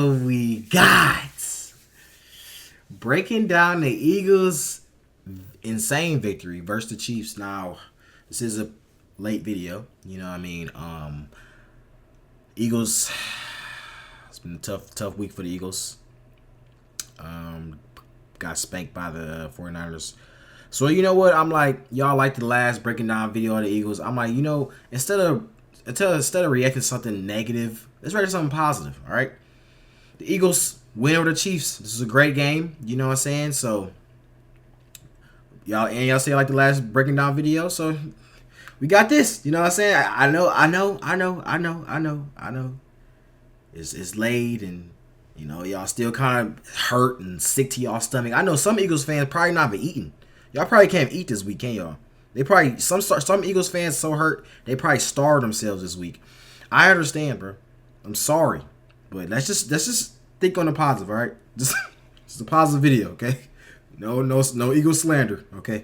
what we got. Breaking down the Eagles' insane victory versus the Chiefs. Now, this is a late video. You know what I mean? Eagles, it's been a tough week for the Eagles. Got spanked by the 49ers. So, you know what? I'm like, y'all like the last breaking down video of the Eagles. I'm like, you know, instead of reacting to something negative, let's react to something positive, all right? The Eagles win over the Chiefs. This is a great game. You know what I'm saying? So, y'all say I like the last breaking down video. So, we got this. You know what I'm saying? I know. It's late and, you know, y'all still kind of hurt and sick to y'all stomach. I know some Eagles fans probably not been eating. Y'all probably can't eat this week, can y'all? They probably, some Eagles fans so hurt, they probably starved themselves this week. I understand, bro. I'm sorry. But let's just think on the positive, all right? Just a positive video, okay? No Eagle slander, okay?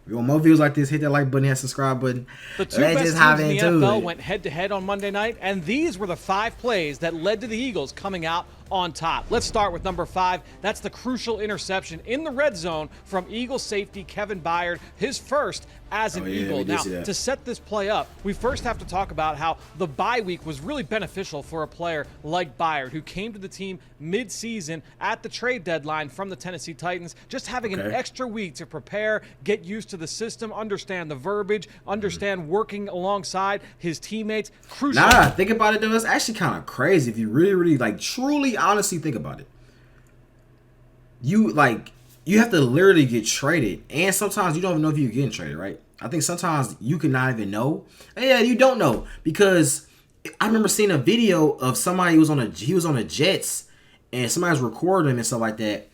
If you want more videos like this, hit that like button and subscribe button. The two best teams in the NFL went head-to-head on Monday night, and these were the 5 plays that led to the Eagles coming out on top. Let's start with number 5. That's the crucial interception in the red zone from Eagles safety Kevin Byard, his first as an Eagle. Now, to set this play up, we first have to talk about how the bye week was really beneficial for a player like Byard, who came to the team mid-season at the trade deadline from the Tennessee Titans, just having an extra week to prepare, get used to the system, understand the verbiage, understand working alongside his teammates. Crucial. Nah, think about it though. It's actually kind of crazy if you really, like, truly, honestly think about it. You have to literally get traded, and sometimes you don't even know if you're getting traded, right? I think sometimes you can not even know. And yeah, you don't know, because I remember seeing a video of somebody who was on the Jets, and somebody was recording him and stuff like that,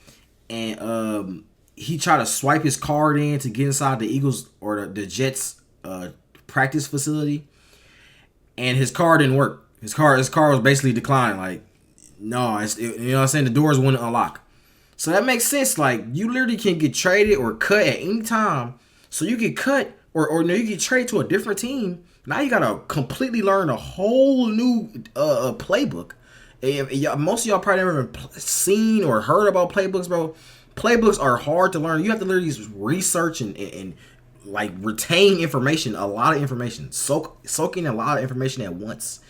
and he tried to swipe his card in to get inside the Eagles or the Jets practice facility, and his card didn't work. His car was basically declined. Like, no, you know what I'm saying? The doors wouldn't unlock. So that makes sense. Like, you literally can get traded or cut at any time. So you get cut or no, you get traded to a different team. Now you gotta completely learn a whole new playbook. And most of y'all probably never even seen or heard about playbooks, bro. Playbooks are hard to learn. You have to literally research and like retain information, a lot of information, soaking a lot of information at once.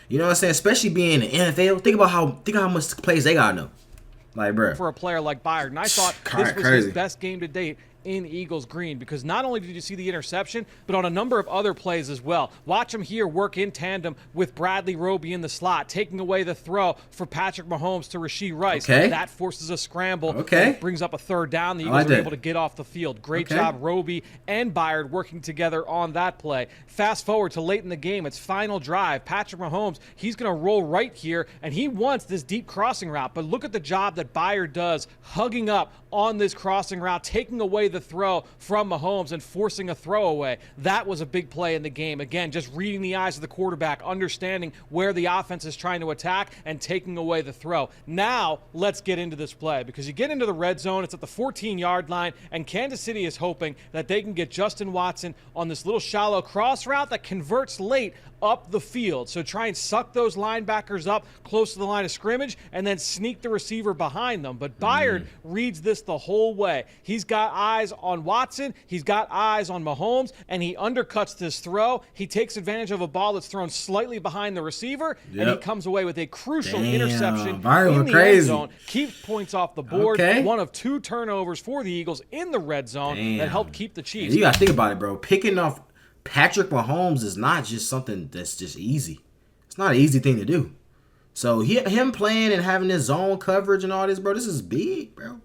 You know what I'm saying? Especially being in the NFL. Think about how much plays they gotta know. Like, bro. For a player like Byard. And I thought this was his best game to date in Eagles green, because not only did you see the interception, but on a number of other plays as well. Watch him here work in tandem with Bradley Roby in the slot, taking away the throw for Patrick Mahomes to Rashee Rice. That forces a scramble. And brings up a third down. The Eagles are able to get off the field. Great job, Roby and Byard working together on that play. Fast forward to late in the game, it's final drive. Patrick Mahomes, he's going to roll right here, and he wants this deep crossing route. But look at the job that Byard does, hugging up on this crossing route, taking away the throw from Mahomes and forcing a throwaway. That was a big play in the game. Again, just reading the eyes of the quarterback, understanding where the offense is trying to attack and taking away the throw. Now, let's get into this play, because you get into the red zone, it's at the 14-yard line, and Kansas City is hoping that they can get Justin Watson on this little shallow cross route that converts late up the field. So try and suck those linebackers up close to the line of scrimmage and then sneak the receiver behind them. But Byard reads this the whole way. He's got eyes on Watson, he's got eyes on Mahomes, and he undercuts this throw. He takes advantage of a ball that's thrown slightly behind the receiver, and he comes away with a crucial interception in the end zone. Keeps points off the board. One of 2 turnovers for the Eagles in the red zone that helped keep the Chiefs. You got to think about it, bro. Picking off Patrick Mahomes is not just something that's just easy. It's not an easy thing to do. So him playing and having his zone coverage and all this, bro, this is big, bro.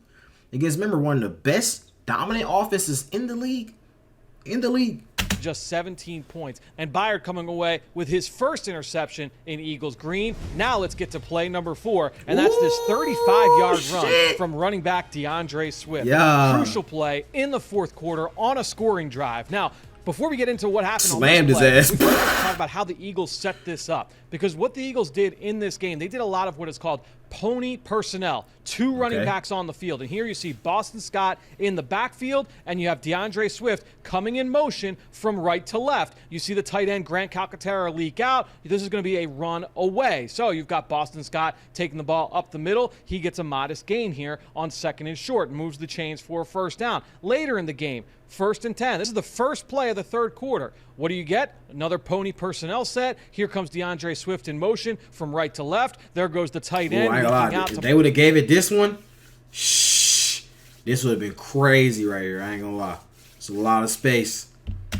Against, remember, one of the best dominant offenses in the league. Just 17 points. And Byard coming away with his first interception in Eagles green. Now let's get to play number 4, and that's this 35-yard run from running back DeAndre Swift. Crucial play in the fourth quarter on a scoring drive. Now, before we get into what happened Slammed on this his play, ass. we have to talk about how the Eagles set this up. Because what the Eagles did in this game, they did a lot of what is called pony personnel. 2 running backs on the field. And here you see Boston Scott in the backfield, and you have DeAndre Swift coming in motion from right to left. You see the tight end Grant Calcaterra leak out. This is going to be a run away. So you've got Boston Scott taking the ball up the middle. He gets a modest gain here on 2nd and short, moves the chains for a first down. Later in the game, 1st and 10. This is the first play of the 3rd quarter. What do you get? Another pony personnel set. Here comes DeAndre Swift in motion from right to left. There goes the tight end. If they would have gave it this one, this would have been crazy right here. I ain't gonna lie. It's a lot of space.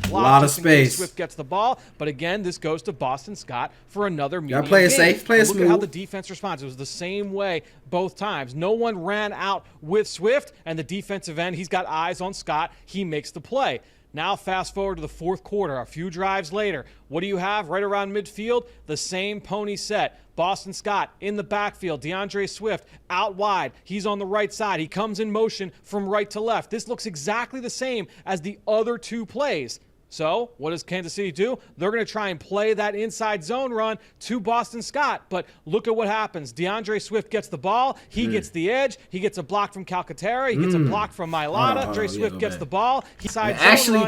A lot of space. Swift gets the ball, but again, this goes to Boston Scott for another medium. Play it safe, play it smooth. Look at how the defense responds. It was the same way both times. No one ran out with Swift, and the defensive end, he's got eyes on Scott. He makes the play. Now fast forward to the 4th quarter, a few drives later. What do you have right around midfield? The same pony set. Boston Scott in the backfield. DeAndre Swift out wide. He's on the right side. He comes in motion from right to left. This looks exactly the same as the other 2 plays. So what does Kansas City do? They're going to try and play that inside zone run to Boston Scott. But look at what happens. DeAndre Swift gets the ball. He gets the edge. He gets a block from Calcaterra. He gets a block from Mailata. DeAndre Swift gets the ball. Actually,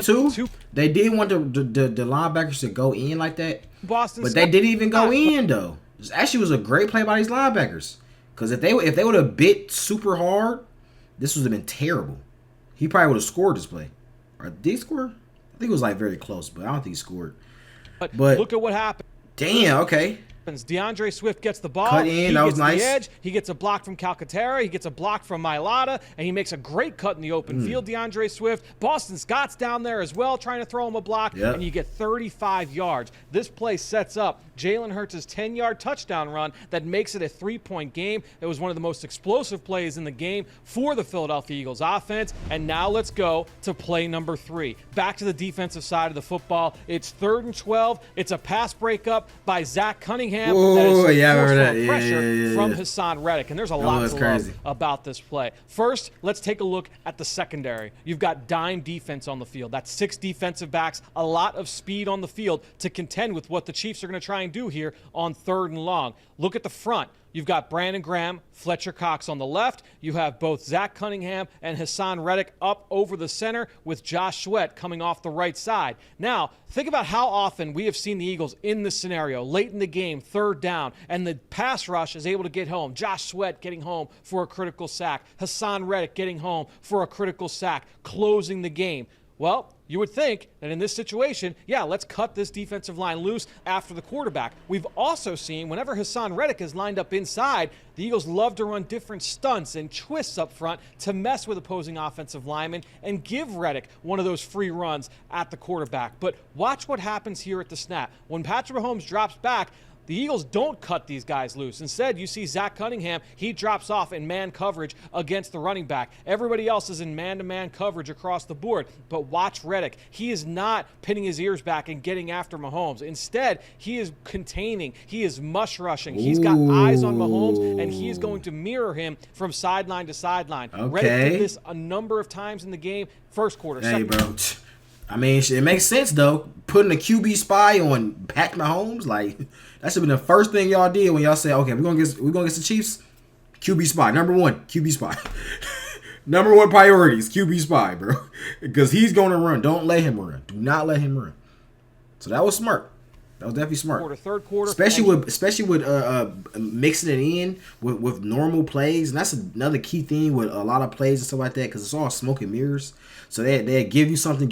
they did want the linebackers to go in like that. But they didn't even go in, though. It actually was a great play by these linebackers. Because if they would have bit super hard, this would have been terrible. He probably would have scored this play. Or did he score? I think it was like very close, but I don't think he scored. But look at what happened. Damn, okay. DeAndre Swift gets the ball. Cut in, that was nice. The edge. He gets a block from Calcaterra. He gets a block from Mailata, and he makes a great cut in the open field. DeAndre Swift. Boston Scott's down there as well, trying to throw him a block, and you get 35 yards. This play sets up Jaylen Hertz's 10-yard touchdown run that makes it a 3-point game. It was one of the most explosive plays in the game for the Philadelphia Eagles offense. And now let's go to play number 3. Back to the defensive side of the football. It's 3rd and 12. It's a pass breakup by Zack Cunningham. Whoa, Pressure from Haason Reddick, and there's a lot to love about this play. First, let's take a look at the secondary. You've got dime defense on the field. That's 6 defensive backs, a lot of speed on the field to contend with what the Chiefs are going to try and do here on 3rd and long. Look at the front. You've got Brandon Graham, Fletcher Cox on the left. You have both Zack Cunningham and Haason Reddick up over the center with Josh Sweat coming off the right side. Now, think about how often we have seen the Eagles in this scenario, late in the game, 3rd down, and the pass rush is able to get home. Josh Sweat getting home for a critical sack. Haason Reddick getting home for a critical sack, closing the game. Well, you would think that in this situation, let's cut this defensive line loose after the quarterback. We've also seen whenever Haason Reddick is lined up inside, the Eagles love to run different stunts and twists up front to mess with opposing offensive linemen and give Reddick one of those free runs at the quarterback. But watch what happens here at the snap. When Patrick Mahomes drops back, the Eagles don't cut these guys loose. Instead, you see Zack Cunningham. He drops off in man coverage against the running back. Everybody else is in man-to-man coverage across the board. But watch Reddick. He is not pinning his ears back and getting after Mahomes. Instead, he is containing. He is mush rushing. He's got eyes on Mahomes, and he is going to mirror him from sideline to sideline. Okay. Reddick did this a number of times in the game. 1st quarter. Hey, bro. I mean, it makes sense, though. Putting a QB spy on Pat Mahomes, like, that should have been the first thing y'all did when y'all said, okay, we're gonna get the Chiefs. QB spy. Number 1, QB spy. Number 1 priority is QB spy, bro. Because he's going to run. Don't let him run. Do not let him run. So that was smart. That was definitely smart. 3rd quarter. Especially with mixing it in with normal plays. And that's another key thing with a lot of plays and stuff like that, because it's all smoke and mirrors. So they give you something,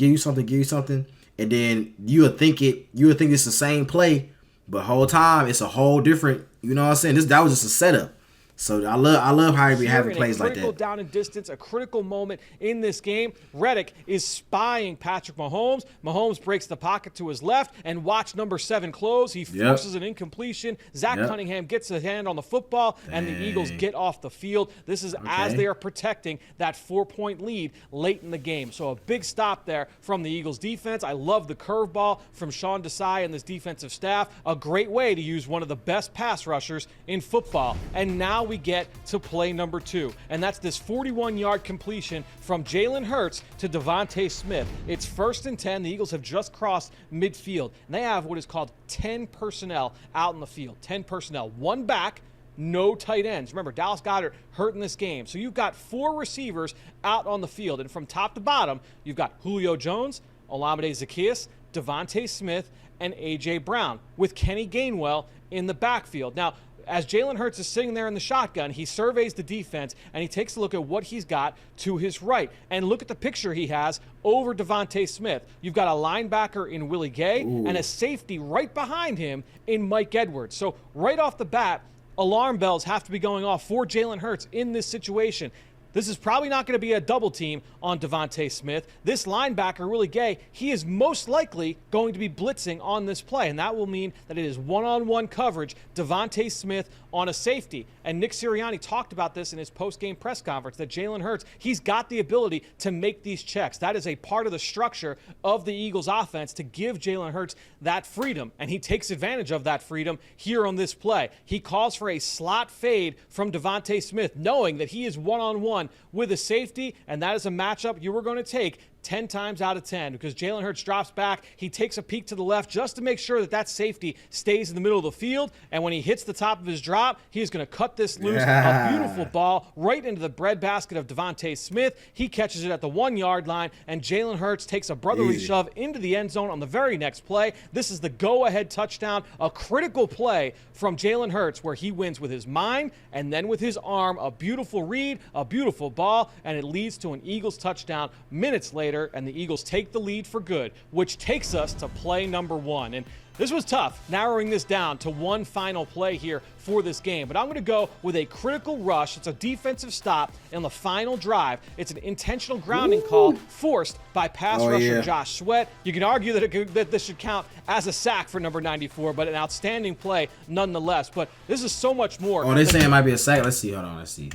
and then you would think it's the same play, but whole time it's a whole different. You know what I'm saying? That was just a setup. So I love how we having plays like that. Critical down and distance, a critical moment in this game. Reddick is spying Patrick Mahomes. Mahomes breaks the pocket to his left, and watch number 7 close. He forces an incompletion. Zack Cunningham gets a hand on the football, and the Eagles get off the field. This is as they are protecting that 4-point lead late in the game. So a big stop there from the Eagles defense. I love the curveball from Sean Desai and this defensive staff. A great way to use one of the best pass rushers in football. And now we get to play number 2, and that's this 41-yard completion from Jaylen Herz to Devonta Smith. It's 1st and 10. The Eagles have just crossed midfield, and they have what is called 10 personnel out in the field. 10 personnel, 1 back, no tight ends. Remember, Dallas Goedert hurt in this game. So you've got 4 receivers out on the field. And from top to bottom, you've got Julio Jones, Olamide Zaccheaus, DeVonta Smith, and A.J. Brown, with Kenny Gainwell in the backfield. Now, as Jaylen Herz is sitting there in the shotgun, he surveys the defense, and he takes a look at what he's got to his right. And look at the picture he has over DeVonta Smith. You've got a linebacker in Willie Gay and a safety right behind him in Mike Edwards. So right off the bat, alarm bells have to be going off for Jaylen Herz in this situation. This is probably not going to be a double team on DeVonta Smith. This linebacker, Willie Gay, he is most likely going to be blitzing on this play, and that will mean that it is one-on-one coverage, DeVonta Smith on a safety. And Nick Sirianni talked about this in his post-game press conference, that Jaylen Herz, he's got the ability to make these checks. That is a part of the structure of the Eagles' offense to give Jaylen Herz that freedom, and he takes advantage of that freedom here on this play. He calls for a slot fade from DeVonta Smith, knowing that he is one-on-one with a safety, and that is a matchup you were going to take 10 times out of 10, because Jaylen Herz drops back. He takes a peek to the left just to make sure that that safety stays in the middle of the field, and when he hits the top of his drop, he is going to cut this loose. A beautiful ball right into the breadbasket of DeVonta Smith. He catches it at the 1-yard line, and Jaylen Herz takes a brotherly shove into the end zone on the very next play. This is the go-ahead touchdown, a critical play from Jaylen Herz, where he wins with his mind and then with his arm. A beautiful read, a beautiful ball, and it leads to an Eagles touchdown minutes later, and the Eagles take the lead for good, which takes us to play number 1. And this was tough, narrowing this down to one final play here for this game. But I'm going to go with a critical rush. It's a defensive stop in the final drive. It's an intentional grounding call forced by pass rusher Josh Sweat. You can argue that this should count as a sack for number 94, but an outstanding play nonetheless. But this is so much more. Oh, they saying it might be a sack. Let's see. Hold on. Let's see.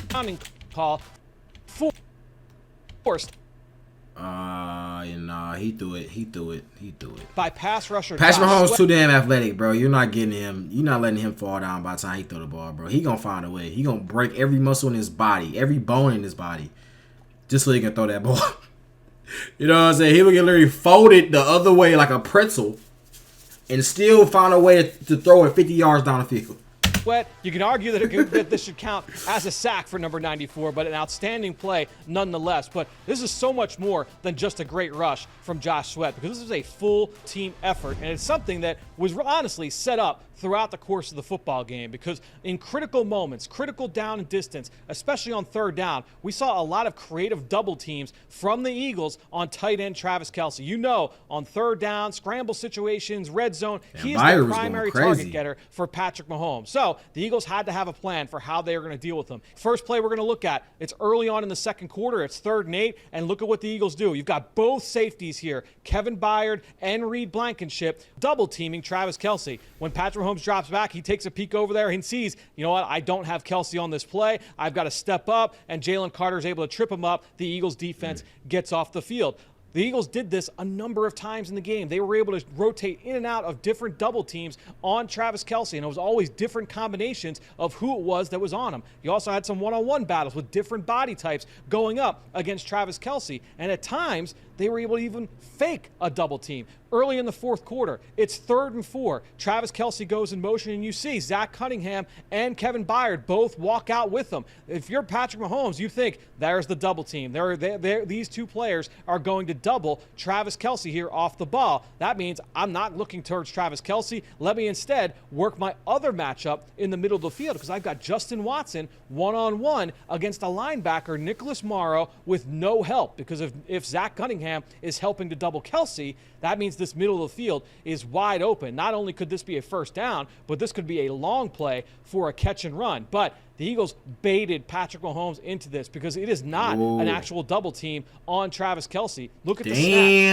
Grounding call forced. He threw it. By pass rusher. Patrick Mahomes too damn athletic, bro. You're not getting him. You're not letting him fall down by the time he throw the ball, bro. He gonna find a way. He gonna break every muscle in his body, every bone in his body, just so he can throw that ball. You know what I'm saying? He would get literally folded the other way like a pretzel, and still find a way to throw it 50 yards down the field. You can argue that this should count as a sack for number 94, but an outstanding play nonetheless. But this is so much more than just a great rush from Josh Sweat, because this is a full team effort, and it's something that was honestly set up throughout the course of the football game, because in critical moments, critical down and distance, especially on third down, we saw a lot of creative double teams from the Eagles on tight end Travis Kelce. You know, on third down, scramble situations, red zone, he is the primary target getter for Patrick Mahomes. So the Eagles had to have a plan for how they are going to deal with him. First play we're going to look at, it's early on in the second quarter. It's 3rd and 8, and look at what the Eagles do. You've got both safeties here, Kevin Byard and Reid Blankenship, double teaming Travis Kelce. When Patrick Mahomes drops back, he takes a peek over there and sees, you know what, I don't have Kelce on this play. I've got to step up, and Jalen Carter is able to trip him up. The Eagles defense gets off the field. The Eagles did this a number of times in the game. They were able to rotate in and out of different double teams on Travis Kelce, and it was always different combinations of who it was that was on him. You also had some one-on-one battles with different body types going up against Travis Kelce, and at times they were able to even fake a double team. Early in the fourth quarter, it's 3rd and 4. Travis Kelce goes in motion, and you see Zack Cunningham and Kevin Byard both walk out with them. If you're Patrick Mahomes, you think, there's the double team. These two players are going to double Travis Kelce here off the ball. That means I'm not looking towards Travis Kelce. Let me instead work my other matchup in the middle of the field, because I've got Justin Watson one-on-one against a linebacker, Nicholas Morrow, with no help. Because if Zack Cunningham is helping to double Kelce, that means this middle of the field is wide open. Not only could this be a first down, but this could be a long play for a catch and run. But the Eagles baited Patrick Mahomes into this, because it is not an actual double team on Travis Kelce. Look at the snap.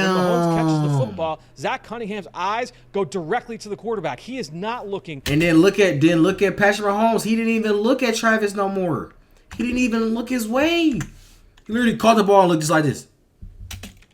When Mahomes catches the football, Zack Cunningham's eyes go directly to the quarterback. He is not looking. And then look at Patrick Mahomes. He didn't even look at Travis no more. He didn't even look his way. He literally caught the ball and looked just like this.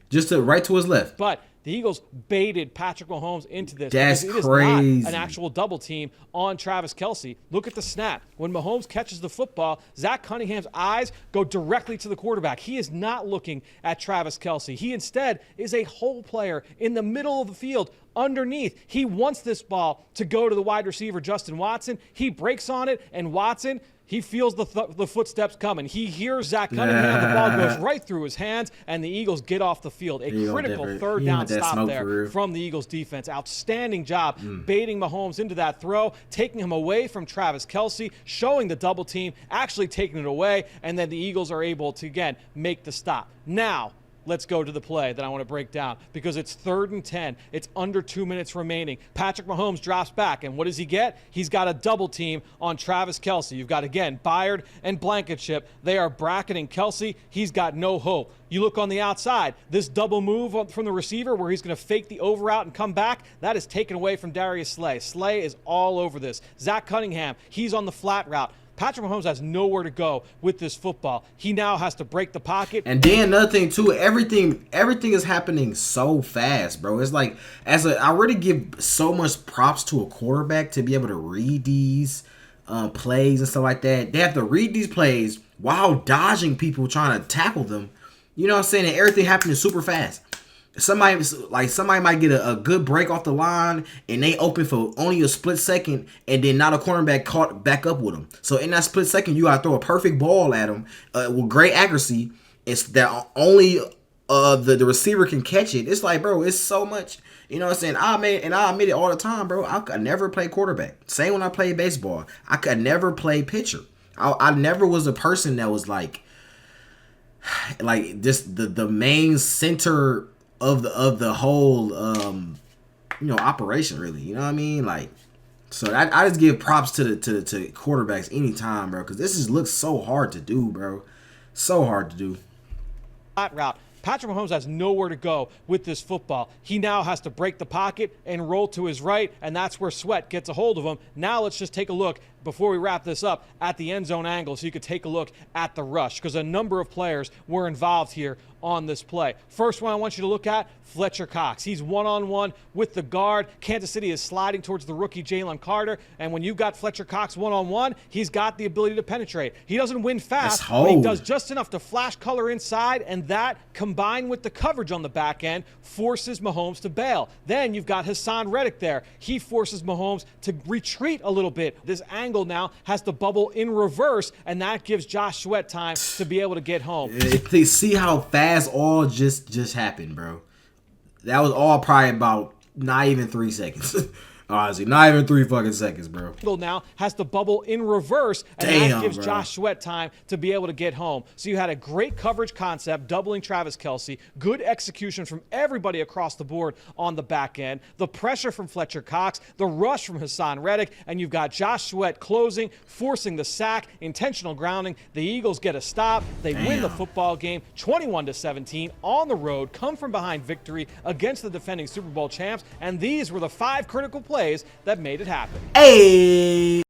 Just right to his left. But the Eagles baited Patrick Mahomes into this. That's because it crazy. is not an actual double team on Travis Kelce. Look at the snap. When Mahomes catches the football, Zack Cunningham's eyes go directly to the quarterback. He is not looking at Travis Kelce. He instead is a hole player in the middle of the field underneath. He wants this ball to go to the wide receiver, Justin Watson. He breaks on it, and Watson, he feels the footsteps coming. He hears Zack Cunningham. The ball goes right through his hands, and the Eagles get off the field. A critical third down stop there from the Eagles defense. Outstanding job baiting Mahomes into that throw, taking him away from Travis Kelce, showing the double team, actually taking it away, and then the Eagles are able to, again, make the stop. Now, let's go to the play that I want to break down because it's 3rd and 10. It's under 2 minutes remaining. Patrick Mahomes drops back, and what does he get? He's got a double team on Travis Kelce. You've got, again, Byard and Blankenship. They are bracketing Kelce. He's got no hope. You look on the outside. This double move from the receiver where he's going to fake the over route and come back, that is taken away from Darius Slay. Slay is all over this. Zack Cunningham, he's on the flat route. Patrick Mahomes has nowhere to go with this football. He now has to break the pocket. And then another thing too, everything is happening so fast, bro. It's like I really give so much props to a quarterback to be able to read these plays and stuff like that. They have to read these plays while dodging people trying to tackle them. You know what I'm saying? And everything happening super fast. Somebody might get a good break off the line and they open for only a split second, and then not a cornerback caught back up with them. So in that split second, you gotta throw a perfect ball at them with great accuracy. It's that only the receiver can catch it. It's like, bro, it's so much. You know what I'm saying? I admit it all the time, bro. I could never play quarterback. Same when I played baseball. I could never play pitcher. I never was a person that was like just the main center of the whole operation, really. You know what I mean? Like, so I just give props to quarterbacks anytime, bro, because this looks so hard to do, bro. So hard to do. Hot route. Patrick Mahomes has nowhere to go with this football. He now has to break the pocket and roll to his right, and that's where Sweat gets a hold of him. Now let's just take a look, before we wrap this up, at the end zone angle so you could take a look at the rush, because a number of players were involved here on this play. First one I want you to look at, Fletcher Cox. He's one-on-one with the guard. Kansas City is sliding towards the rookie Jalen Carter, and when you've got Fletcher Cox one-on-one, he's got the ability to penetrate. He doesn't win fast, but he does just enough to flash color inside, and that, combined with the coverage on the back end, forces Mahomes to bail. Then you've got Hassan Reddick there. He forces Mahomes to retreat a little bit. This angle now has the bubble in reverse, and that gives Josh Sweat time to be able to get home. Please see how fast all just happened, bro. That was all probably about not even 3 seconds. Honestly, not even 3 fucking seconds, bro. Now has the bubble in reverse, and that gives Josh Sweat time to be able to get home. So you had a great coverage concept, doubling Travis Kelce, good execution from everybody across the board on the back end, the pressure from Fletcher Cox, the rush from Hassan Reddick, and you've got Josh Sweat closing, forcing the sack, intentional grounding. The Eagles get a stop. They win the football game 21-17 on the road, come from behind victory against the defending Super Bowl champs, and these were the 5 critical plays that made it happen. Hey!